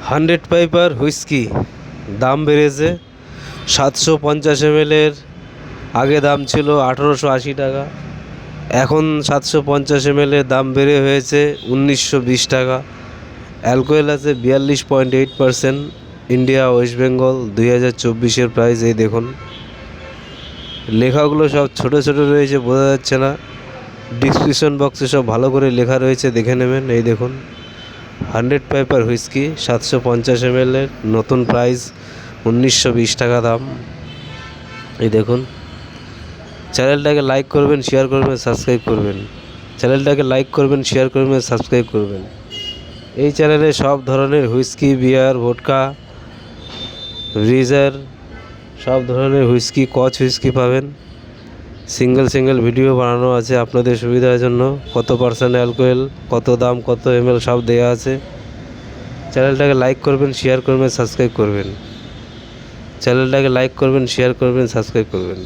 Hundred piper whisky দাম বেড়েছে। 750 ml আগে দাম ছিল 1880 টাকা, এখন 750 ml দাম বেড়ে হয়েছে 1920 টাকা। অ্যালকোহল আছে 42.8%। ইন্ডিয়া ওয়েস্ট বেঙ্গল 2024-এর প্রাইস। এই দেখুন, লেখাগুলো সব ছোট ছোট রয়েছে, বোঝা যাচ্ছে না। ডিসক্রিপশন বক্সে সব ভালো করে লেখা রয়েছে, দেখে নেবেন। এই দেখুন, হান্ড্রেড পাইপার হুইস্কি 750 ml নতুন প্রাইস 1920 টাকা দাম। এই দেখুন, চ্যানেলটাকে লাইক করবেন, শেয়ার করবেন, সাবস্ক্রাইব করবেন। চ্যানেলটাকে লাইক করবেন, শেয়ার করবেন, সাবস্ক্রাইব করবেন। এই চ্যানেলে সব ধরনের হুইস্কি, বিয়ার, ভোডকা, ব্রিজার, সব ধরনের হুইস্কি, কচ হুইস্কি পাবেন। সিঙ্গেল ভিডিও বানানো আছে আপনাদের সুবিধার জন্য। কত পার্সেন্ট অ্যালকোহল, কত দাম, কত ml সব দেওয়া আছে। চ্যানেলটাকে লাইক করবেন, শেয়ার করবেন, সাবস্ক্রাইব করবেন। চ্যানেলটাকে লাইক করবেন, শেয়ার করবেন, সাবস্ক্রাইব করবেন।